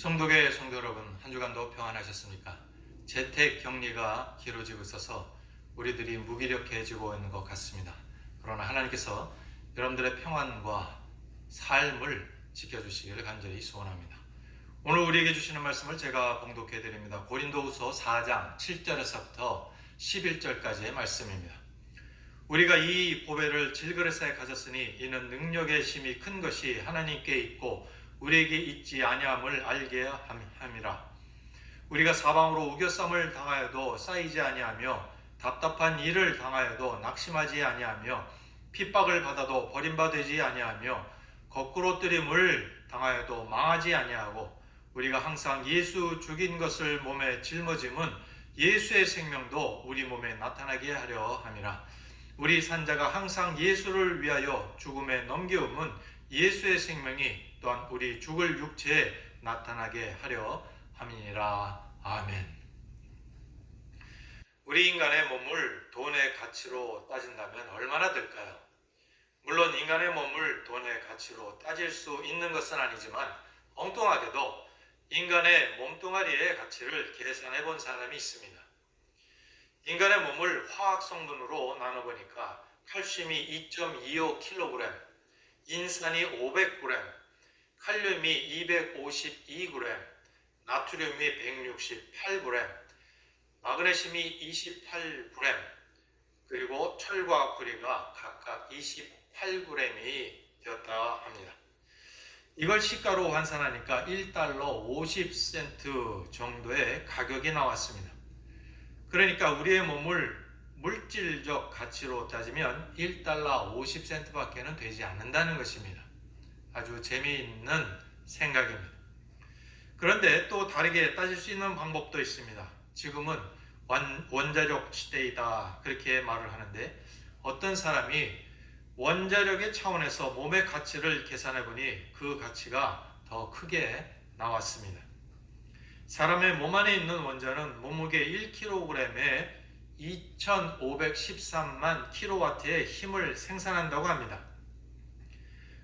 성도계 성도 여러분, 한 주간도 평안하셨습니까? 재택 격리가 길어지고 있어서 우리들이 무기력해지고 있는 것 같습니다. 그러나 하나님께서 여러분들의 평안과 삶을 지켜주시기를 간절히 소원합니다. 오늘 우리에게 주시는 말씀을 제가 봉독해 드립니다. 고린도후서 4장 7절에서부터 11절까지의 말씀입니다. 우리가 이 보배를 질그릇에 가졌으니 이는 능력의 힘이 큰 것이 하나님께 있고 우리에게 있지 아니함을 알게 함이라. 우리가 사방으로 우겨쌈을 당하여도 쌓이지 아니하며 답답한 일을 당하여도 낙심하지 아니하며 핍박을 받아도 버림받지 아니하며 거꾸로 뜨림을 당하여도 망하지 아니하고 우리가 항상 예수 죽인 것을 몸에 짊어짐은 예수의 생명도 우리 몸에 나타나게 하려 함이라. 우리 산자가 항상 예수를 위하여 죽음에 넘겨움은 예수의 생명이 또한 우리 죽을 육체에 나타나게 하려 함이니라. 아멘. 우리 인간의 몸을 돈의 가치로 따진다면 얼마나 될까요? 물론 인간의 몸을 돈의 가치로 따질 수 있는 것은 아니지만 엉뚱하게도 인간의 몸뚱아리의 가치를 계산해 본 사람이 있습니다. 인간의 몸을 화학 성분으로 나눠보니까 칼슘이 2.25kg, 인산이 500g, 칼륨이 252g, 나트륨이 168g, 마그네슘이 28g, 그리고 철과 구리가 각각 28g이 되었다 합니다. 이걸 시가로 환산하니까 1달러 50센트 정도의 가격이 나왔습니다. 그러니까 우리의 몸을 물질적 가치로 따지면 1달러 50센트밖에는 되지 않는다는 것입니다. 아주 재미있는 생각입니다. 그런데 또 다르게 따질 수 있는 방법도 있습니다. 지금은 원자력 시대이다 그렇게 말을 하는데 어떤 사람이 원자력의 차원에서 몸의 가치를 계산해 보니 그 가치가 더 크게 나왔습니다. 사람의 몸 안에 있는 원자는 몸무게 1kg에 2513만 킬로와트의 힘을 생산한다고 합니다.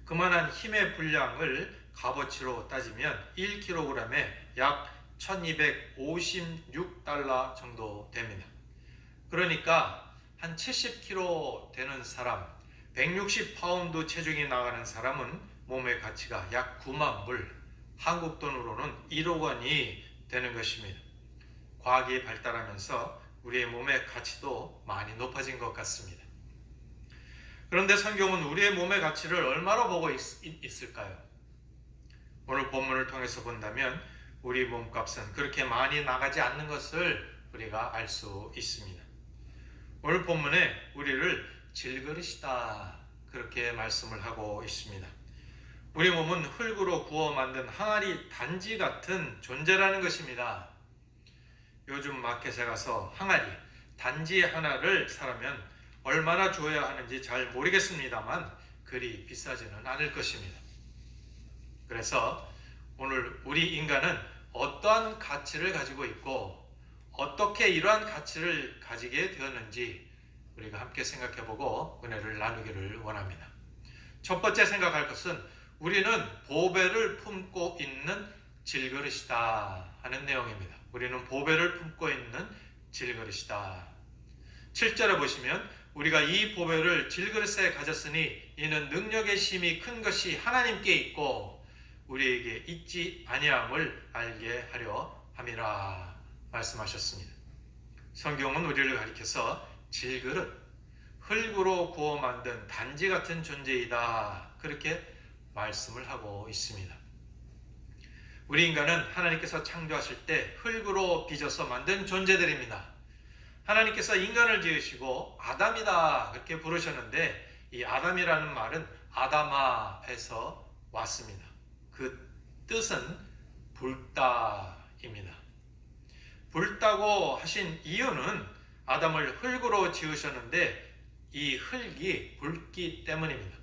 그만한 힘의 분량을 값어치로 따지면 1kg에 약 1256달러 정도 됩니다. 그러니까 한 70kg 되는 사람, 160파운드 체중이 나가는 사람은 몸의 가치가 약 9만 불, 한국 돈으로는 1억 원이 되는 것입니다. 과학이 발달하면서 우리의 몸의 가치도 많이 높아진 것 같습니다. 그런데 성경은 우리의 몸의 가치를 얼마로 보고 있을까요? 오늘 본문을 통해서 본다면 우리 몸값은 그렇게 많이 나가지 않는 것을 우리가 알 수 있습니다. 오늘 본문에 우리를 질그릇이다 그렇게 말씀을 하고 있습니다. 우리 몸은 흙으로 구워 만든 항아리 단지 같은 존재라는 것입니다. 요즘 마켓에 가서 항아리 단지 하나를 사려면 얼마나 줘야 하는지 잘 모르겠습니다만 그리 비싸지는 않을 것입니다. 그래서 오늘 우리 인간은 어떠한 가치를 가지고 있고 어떻게 이러한 가치를 가지게 되었는지 우리가 함께 생각해보고 은혜를 나누기를 원합니다. 첫 번째 생각할 것은 우리는 보배를 품고 있는 질그릇이다 하는 내용입니다. 우리는 보배를 품고 있는 질그릇이다. 7절에 보시면 우리가 이 보배를 질그릇에 가졌으니 이는 능력의 힘이 큰 것이 하나님께 있고 우리에게 있지 아니함을 알게 하려 함이라 말씀하셨습니다. 성경은 우리를 가리켜서 질그릇, 흙으로 구워 만든 단지 같은 존재이다 그렇게 말씀을 하고 있습니다. 우리 인간은 하나님께서 창조하실 때 흙으로 빚어서 만든 존재들입니다. 하나님께서 인간을 지으시고 아담이다 그렇게 부르셨는데 이 아담이라는 말은 아다마에서 왔습니다. 그 뜻은 붉다입니다. 붉다고 하신 이유는 아담을 흙으로 지으셨는데 이 흙이 붉기 때문입니다.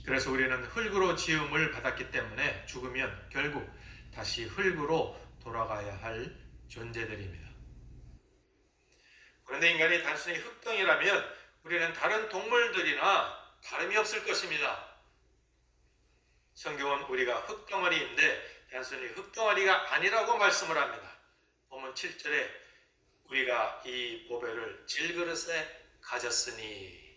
그래서 우리는 흙으로 지음을 받았기 때문에 죽으면 결국 다시 흙으로 돌아가야 할 존재들입니다. 그런데 인간이 단순히 흙덩이라면 우리는 다른 동물들이나 다름이 없을 것입니다. 성경은 우리가 흙덩어리인데 단순히 흙덩어리가 아니라고 말씀을 합니다. 본문 7절에 우리가 이 보배를 질그릇에 가졌으니,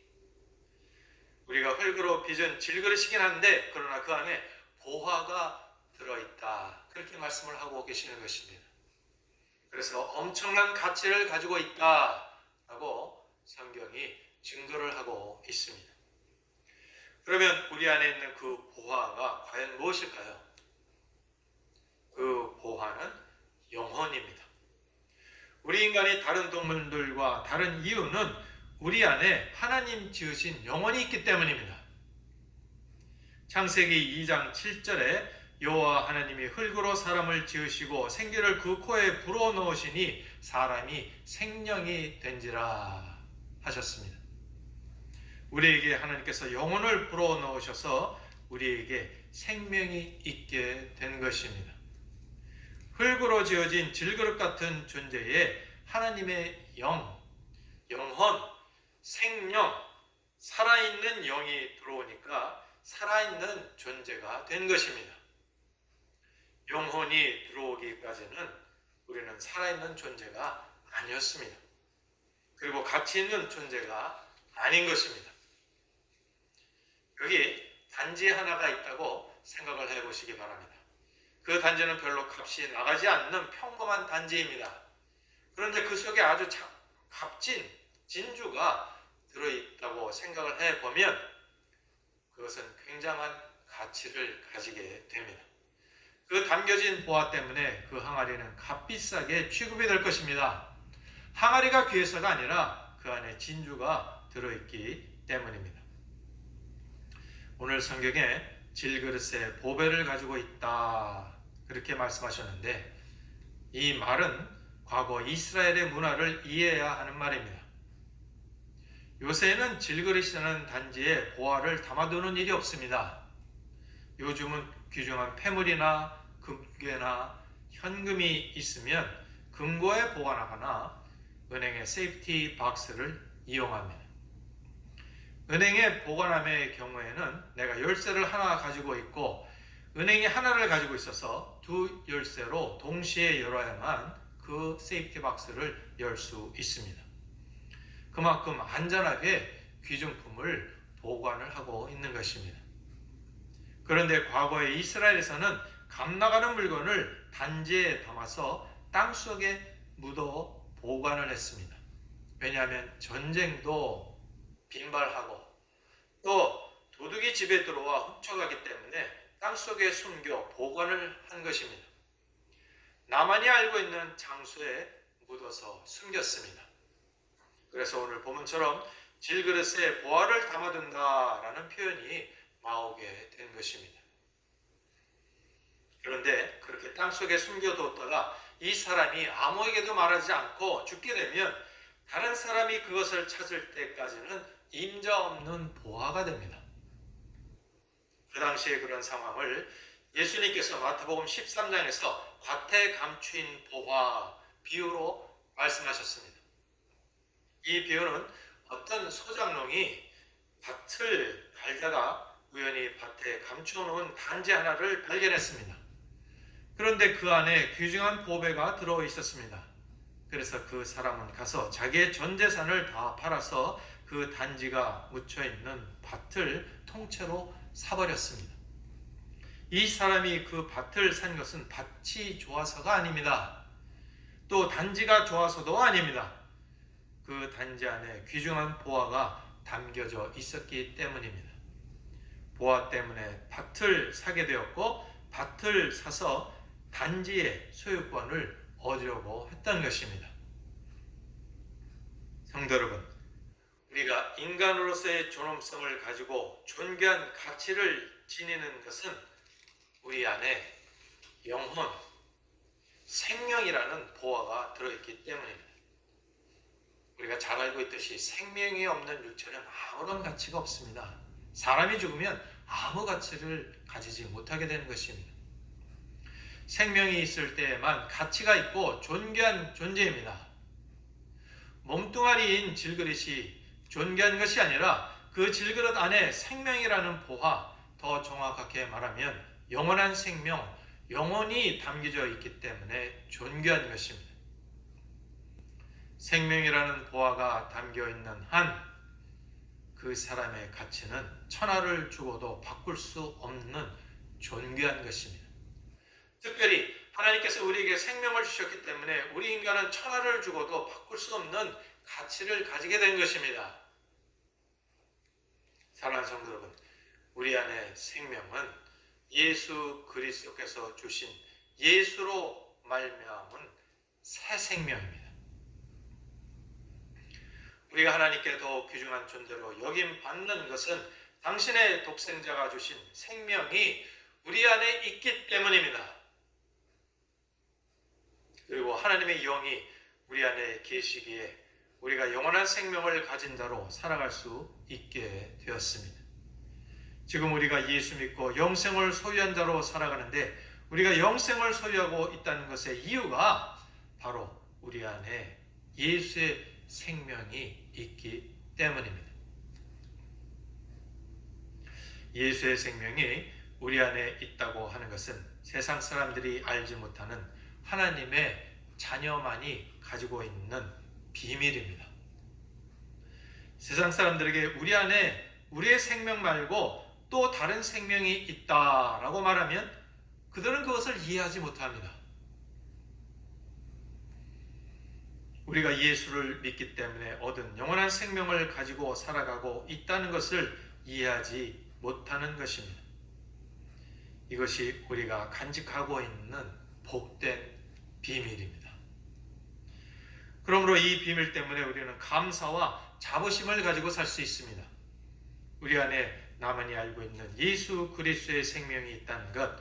우리가 흙으로 빚은 질그릇이긴 한데 그러나 그 안에 보화가 들어있다, 그렇게 말씀을 하고 계시는 것입니다. 그래서 엄청난 가치를 가지고 있다라고 성경이 증거를 하고 있습니다. 그러면 우리 안에 있는 그 보화가 과연 무엇일까요? 그 보화는 영혼입니다. 우리 인간이 다른 동물들과 다른 이유는 우리 안에 하나님 지으신 영혼이 있기 때문입니다. 창세기 2장 7절에 여호와 하나님이 흙으로 사람을 지으시고 생기를 그 코에 불어넣으시니 사람이 생명이 된지라 하셨습니다. 우리에게 하나님께서 영혼을 불어넣으셔서 우리에게 생명이 있게 된 것입니다. 흙으로 지어진 질그릇 같은 존재에 하나님의 영혼, 생명, 살아있는 영이 들어오니까 살아있는 존재가 된 것입니다. 영혼이 들어오기까지는 우리는 살아있는 존재가 아니었습니다. 그리고 가치 있는 존재가 아닌 것입니다. 여기 단지 하나가 있다고 생각을 해보시기 바랍니다. 그 단지는 별로 값이 나가지 않는 평범한 단지입니다. 그런데 그 속에 아주 값진 진주가 들어있다고 생각을 해보면 그것은 굉장한 가치를 가지게 됩니다. 그 담겨진 보화 때문에 그 항아리는 값비싸게 취급이 될 것입니다. 항아리가 귀해서가 아니라 그 안에 진주가 들어있기 때문입니다. 오늘 성경에 질그릇에 보배를 가지고 있다, 그렇게 말씀하셨는데 이 말은 과거 이스라엘의 문화를 이해해야 하는 말입니다. 요새는 질그릇이라는 단지에 보화를 담아두는 일이 없습니다. 요즘은 귀중한 폐물이나 금괴나 현금이 있으면 금고에 보관하거나 은행의 세이프티 박스를 이용합니다. 은행의 보관함의 경우에는 내가 열쇠를 하나 가지고 있고 은행이 하나를 가지고 있어서 두 열쇠로 동시에 열어야만 그 세이프티 박스를 열 수 있습니다. 그만큼 안전하게 귀중품을 보관을 하고 있는 것입니다. 그런데 과거에 이스라엘에서는 값나가는 물건을 단지에 담아서 땅속에 묻어 보관을 했습니다. 왜냐하면 전쟁도 빈발하고 또 도둑이 집에 들어와 훔쳐가기 때문에 땅속에 숨겨 보관을 한 것입니다. 나만이 알고 있는 장소에 묻어서 숨겼습니다. 그래서 오늘 본문처럼 질그릇에 보화를 담아둔다라는 표현이 나오게 된 것입니다. 그런데 그렇게 땅속에 숨겨뒀다가 이 사람이 아무에게도 말하지 않고 죽게 되면 다른 사람이 그것을 찾을 때까지는 임자 없는 보화가 됩니다. 그 당시에 그런 상황을 예수님께서 마태복음 13장에서 밭에 감추인 보화 비유로 말씀하셨습니다. 이 비유는 어떤 소장농이 밭을 갈다가 우연히 밭에 감춰놓은 단지 하나를 발견했습니다. 그런데 그 안에 귀중한 보배가 들어 있었습니다. 그래서 그 사람은 가서 자기의 전 재산을 다 팔아서 그 단지가 묻혀있는 밭을 통째로 사버렸습니다. 이 사람이 그 밭을 산 것은 밭이 좋아서가 아닙니다. 또 단지가 좋아서도 아닙니다. 그 단지 안에 귀중한 보화가 담겨져 있었기 때문입니다. 보화 때문에 밭을 사게 되었고 밭을 사서 단지의 소유권을 얻으려고 했던 것입니다. 성도 여러분, 우리가 인간으로서의 존엄성을 가지고 존귀한 가치를 지니는 것은 우리 안에 영혼, 생명이라는 보화가 들어있기 때문입니다. 우리가 잘 알고 있듯이 생명이 없는 육체는 아무런 가치가 없습니다. 사람이 죽으면 아무 가치를 가지지 못하게 되는 것입니다. 생명이 있을 때에만 가치가 있고 존귀한 존재입니다. 몸뚱아리인 질그릇이 존귀한 것이 아니라 그 질그릇 안에 생명이라는 보화, 더 정확하게 말하면 영원한 생명, 영원히 담겨져 있기 때문에 존귀한 것입니다. 생명이라는 보화가 담겨 있는 한 그 사람의 가치는 천하를 주고도 바꿀 수 없는 존귀한 것입니다. 특별히 하나님께서 우리에게 생명을 주셨기 때문에 우리 인간은 천하를 주고도 바꿀 수 없는 가치를 가지게 된 것입니다. 사랑하는 성도 여러분, 우리 안에 생명은 예수 그리스도께서 주신 예수로 말미암은 새 생명입니다. 우리가 하나님께 더욱 귀중한 존재로 여김받는 것은 당신의 독생자가 주신 생명이 우리 안에 있기 때문입니다. 그리고 하나님의 영이 우리 안에 계시기에 우리가 영원한 생명을 가진 자로 살아갈 수 있게 되었습니다. 지금 우리가 예수 믿고 영생을 소유한 자로 살아가는데 우리가 영생을 소유하고 있다는 것의 이유가 바로 우리 안에 예수의 생명이 있기 때문입니다. 예수의 생명이 우리 안에 있다고 하는 것은 세상 사람들이 알지 못하는 하나님의 자녀만이 가지고 있는 비밀입니다. 세상 사람들에게 우리 안에 우리의 생명 말고 또 다른 생명이 있다라고 말하면 그들은 그것을 이해하지 못합니다. 우리가 예수를 믿기 때문에 얻은 영원한 생명을 가지고 살아가고 있다는 것을 이해하지 못하는 것입니다. 이것이 우리가 간직하고 있는 복된 비밀입니다. 그러므로 이 비밀 때문에 우리는 감사와 자부심을 가지고 살 수 있습니다. 우리 안에 나만이 알고 있는 예수 그리스도의 생명이 있다는 것,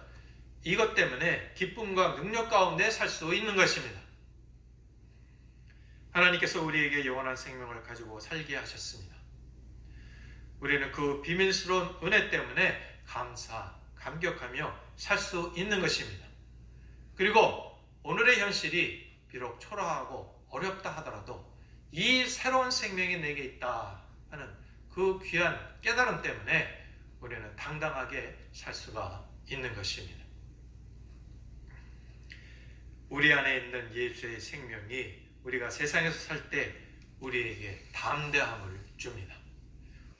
이것 때문에 기쁨과 능력 가운데 살 수 있는 것입니다. 하나님께서 우리에게 영원한 생명을 가지고 살게 하셨습니다. 우리는 그 비밀스러운 은혜 때문에 감격하며 살 수 있는 것입니다. 그리고 오늘의 현실이 비록 초라하고 어렵다 하더라도 이 새로운 생명이 내게 있다 하는 그 귀한 깨달음 때문에 우리는 당당하게 살 수가 있는 것입니다. 우리 안에 있는 예수의 생명이 우리가 세상에서 살 때 우리에게 담대함을 줍니다.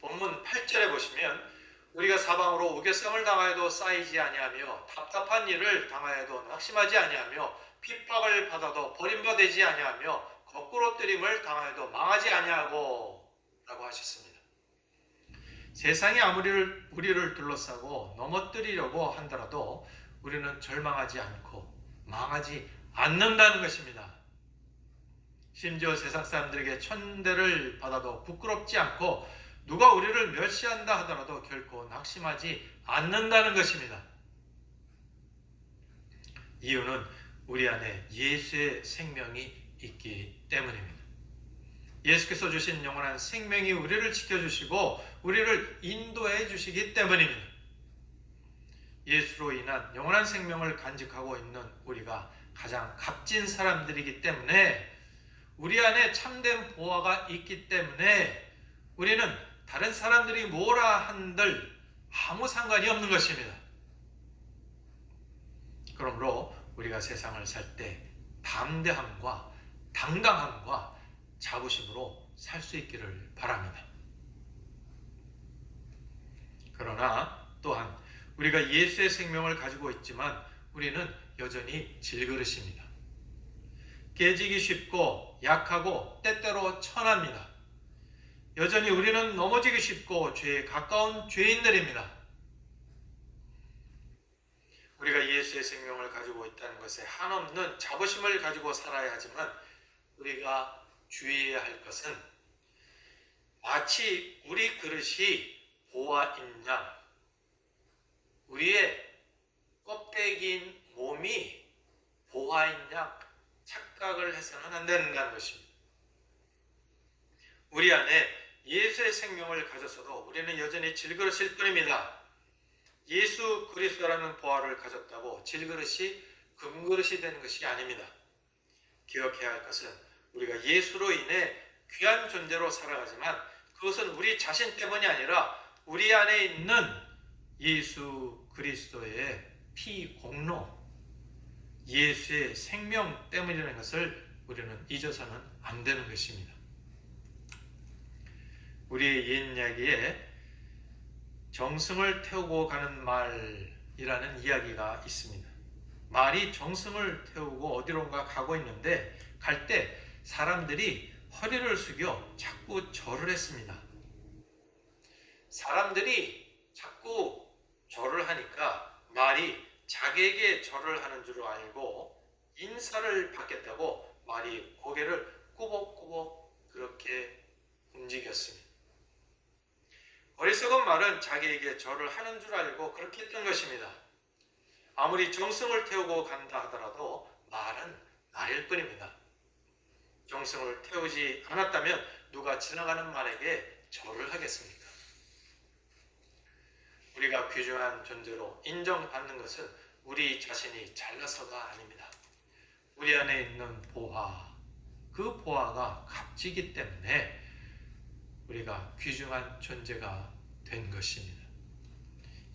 본문 8절에 보시면 우리가 사방으로 우겨쌈을 당하여도 쌓이지 아니하며 답답한 일을 당하여도 낙심하지 아니하며 핍박을 받아도 버림받지 아니하며 거꾸로 뜨림을 당하여도 망하지 아니하고 라고 하셨습니다. 세상이 아무리 우리를 둘러싸고 넘어뜨리려고 한다라도 우리는 절망하지 않고 망하지 않는다는 것입니다. 심지어 세상 사람들에게 천대를 받아도 부끄럽지 않고 누가 우리를 멸시한다 하더라도 결코 낙심하지 않는다는 것입니다. 이유는 우리 안에 예수의 생명이 있기 때문입니다. 예수께서 주신 영원한 생명이 우리를 지켜주시고 우리를 인도해 주시기 때문입니다. 예수로 인한 영원한 생명을 간직하고 있는 우리가 가장 값진 사람들이기 때문에 우리 안에 참된 보화가 있기 때문에 우리는 다른 사람들이 뭐라 한들 아무 상관이 없는 것입니다. 그러므로 우리가 세상을 살 때 담대함과 당당함과 자부심으로 살 수 있기를 바랍니다. 그러나 또한 우리가 예수의 생명을 가지고 있지만 우리는 여전히 질그릇입니다. 깨지기 쉽고 약하고 때때로 천합니다. 여전히 우리는 넘어지기 쉽고 죄에 가까운 죄인들입니다. 우리가 예수의 생명을 가지고 있다는 것에 한없는 자부심을 가지고 살아야 하지만 우리가 주의해야 할 것은 마치 우리 그릇이 보화인 양 우리의 껍데기인 몸이 보화인 양 착각을 해서는 안 된다는 것입니다. 우리 안에 예수의 생명을 가졌어도 우리는 여전히 질그릇일 뿐입니다. 예수 그리스도라는 보화를 가졌다고 질그릇이 금그릇이 되는 것이 아닙니다. 기억해야 할 것은 우리가 예수로 인해 귀한 존재로 살아가지만 그것은 우리 자신 때문이 아니라 우리 안에 있는 예수 그리스도의 피 공로, 예수의 생명 때문이라는 것을 우리는 잊어서는 안 되는 것입니다. 우리의 옛 이야기에 정승을 태우고 가는 말이라는 이야기가 있습니다. 말이 정승을 태우고 어디론가 가고 있는데 갈 때 사람들이 허리를 숙여 자꾸 절을 했습니다. 사람들이 자꾸 절을 하니까 말이 자기에게 절을 하는 줄 알고 인사를 받겠다고 말이 고개를 꾸벅꾸벅 그렇게 움직였습니다. 어리석은 말은 자기에게 절을 하는 줄 알고 그렇게 했던 것입니다. 아무리 정승을 태우고 간다 하더라도 말은 말일 뿐입니다. 정승을 태우지 않았다면 누가 지나가는 말에게 절을 하겠습니까? 우리가 귀중한 존재로 인정받는 것은 우리 자신이 잘나서가 아닙니다. 우리 안에 있는 보화, 그 보화가 값지기 때문에 우리가 귀중한 존재가 된 것입니다.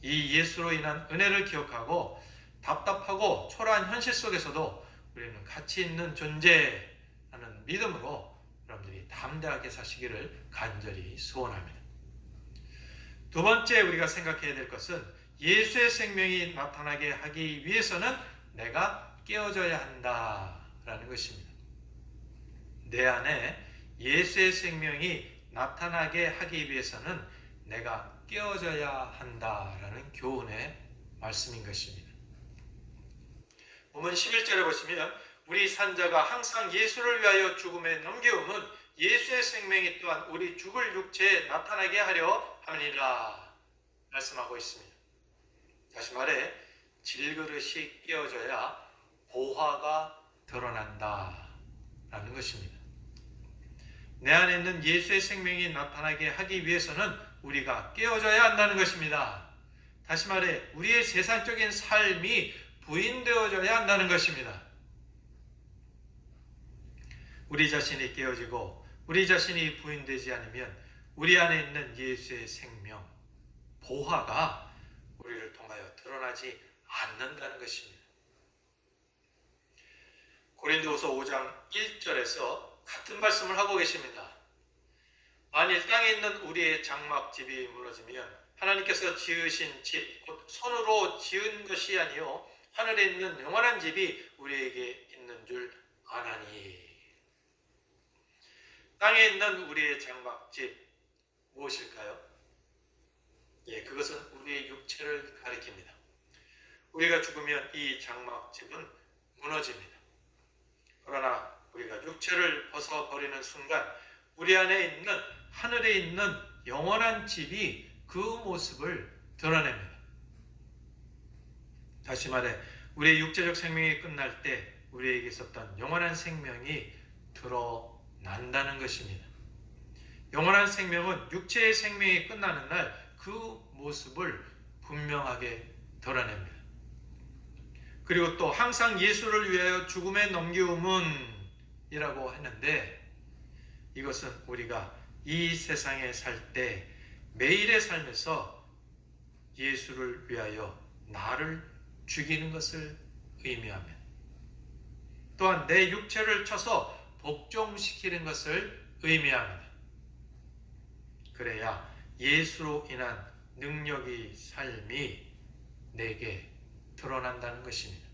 이 예수로 인한 은혜를 기억하고 답답하고 초라한 현실 속에서도 우리는 가치 있는 존재라는 믿음으로 여러분들이 담대하게 사시기를 간절히 소원합니다. 두 번째 우리가 생각해야 될 것은 예수의 생명이 나타나게 하기 위해서는 내가 깨어져야 한다라는 것입니다. 내 안에 예수의 생명이 나타나게 하기 위해서는 내가 깨어져야 한다라는 교훈의 말씀인 것입니다. 본문 11절에 보시면 우리 산자가 항상 예수를 위하여 죽음에 넘겨움은 예수의 생명이 또한 우리 죽을 육체에 나타나게 하려 함이니라 말씀하고 있습니다. 다시 말해 질그릇이 깨어져야 보화가 드러난다라는 것입니다. 내 안에 있는 예수의 생명이 나타나게 하기 위해서는 우리가 깨어져야 한다는 것입니다. 다시 말해 우리의 세상적인 삶이 부인되어져야 한다는 것입니다. 우리 자신이 깨어지고 우리 자신이 부인되지 않으면 우리 안에 있는 예수의 생명, 보화가 우리를 통하여 드러나지 않는다는 것입니다. 고린도후서 5장 1절에서 같은 말씀을 하고 계십니다. 만일 땅에 있는 우리의 장막집이 무너지면 하나님께서 지으신 집, 곧 손으로 지은 것이 아니요 하늘에 있는 영원한 집이 우리에게 있는 줄 아나니. 땅에 있는 우리의 장막집 무엇일까요? 그것은 우리의 육체를 가리킵니다. 우리가 죽으면 이 장막집은 무너집니다. 그러나 우리가 육체를 벗어버리는 순간 우리 안에 있는 하늘에 있는 영원한 집이 그 모습을 드러냅니다. 다시 말해 우리의 육체적 생명이 끝날 때 우리에게 있었던 영원한 생명이 드러난다는 것입니다. 영원한 생명은 육체의 생명이 끝나는 날 그 모습을 분명하게 드러냅니다. 그리고 또 항상 예수를 위하여 죽음에 넘기움은 이라고 했는데 이것은 우리가 이 세상에 살 때 매일의 삶에서 예수를 위하여 나를 죽이는 것을 의미합니다. 또한 내 육체를 쳐서 복종시키는 것을 의미합니다. 그래야 예수로 인한 능력의 삶이 내게 드러난다는 것입니다.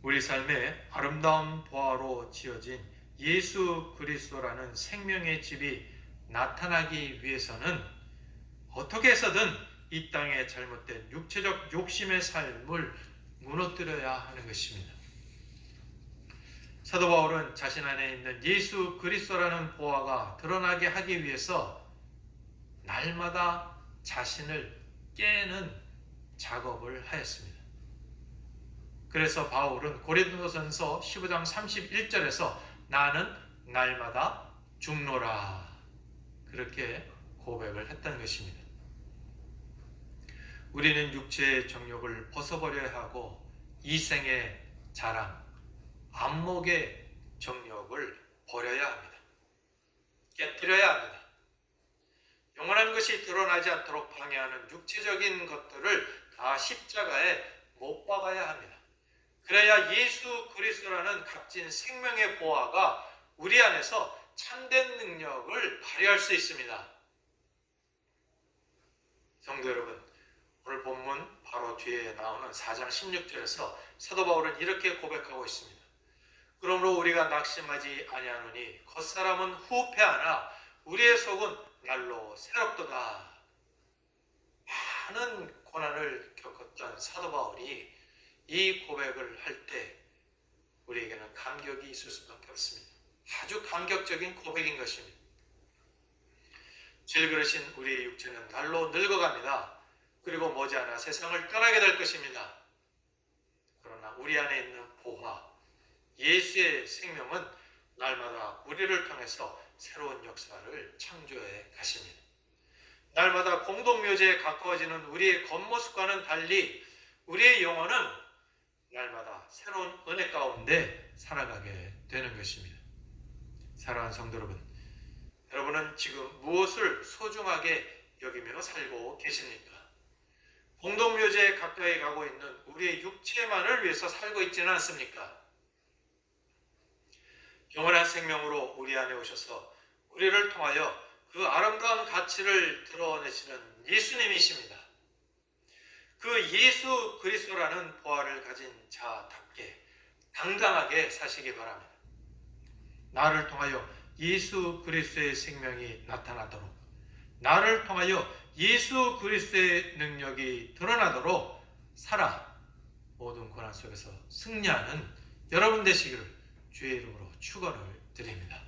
우리 삶에 아름다운 보화로 지어진 예수 그리스도라는 생명의 집이 나타나기 위해서는 어떻게 해서든 이 땅의 잘못된 육체적 욕심의 삶을 무너뜨려야 하는 것입니다. 사도 바울은 자신 안에 있는 예수 그리스도라는 보화가 드러나게 하기 위해서 날마다 자신을 깨는 작업을 하였습니다. 그래서 바울은 고린도전서 15장 31절에서 나는 날마다 죽노라 그렇게 고백을 했던 것입니다. 우리는 육체의 정욕을 벗어버려야 하고 이생의 자랑, 안목의 정욕을 버려야 합니다. 깨뜨려야 합니다. 영원한 것이 드러나지 않도록 방해하는 육체적인 것들을 다 십자가에 못 박아야 합니다. 그래야 예수 그리스도라는 값진 생명의 보화가 우리 안에서 참된 능력을 발휘할 수 있습니다. 성도 여러분, 오늘 본문 바로 뒤에 나오는 4장 16절에서 사도 바울은 이렇게 고백하고 있습니다. 그러므로 우리가 낙심하지 아니하노니 겉사람은 후패하나 우리의 속은 날로 새롭도다. 많은 고난을 겪었던 사도 바울이 이 고백을 할 때 우리에게는 감격이 있을 수밖에 없습니다. 아주 감격적인 고백인 것입니다. 질그릇인 우리의 육체는 날로 늙어갑니다. 그리고 머지않아 세상을 떠나게 될 것입니다. 그러나 우리 안에 있는 보화, 예수의 생명은 날마다 우리를 통해서 새로운 역사를 창조해 가십니다. 날마다 공동묘제에 가까워지는 우리의 겉모습과는 달리 우리의 영혼은 날마다 새로운 은혜 가운데 살아가게 되는 것입니다. 사랑하는 성도 여러분, 여러분은 지금 무엇을 소중하게 여기며 살고 계십니까? 공동묘제에 가까이 가고 있는 우리의 육체만을 위해서 살고 있지는 않습니까? 영원한 생명으로 우리 안에 오셔서 우리를 통하여 그 아름다운 가치를 드러내시는 예수님이십니다. 그 예수 그리스도라는 보화를 가진 자답게 당당하게 사시기 바랍니다. 나를 통하여 예수 그리스도의 생명이 나타나도록, 나를 통하여 예수 그리스도의 능력이 드러나도록 살아 모든 고난 속에서 승리하는 여러분 되시기를 주의 이름으로 축원을 드립니다.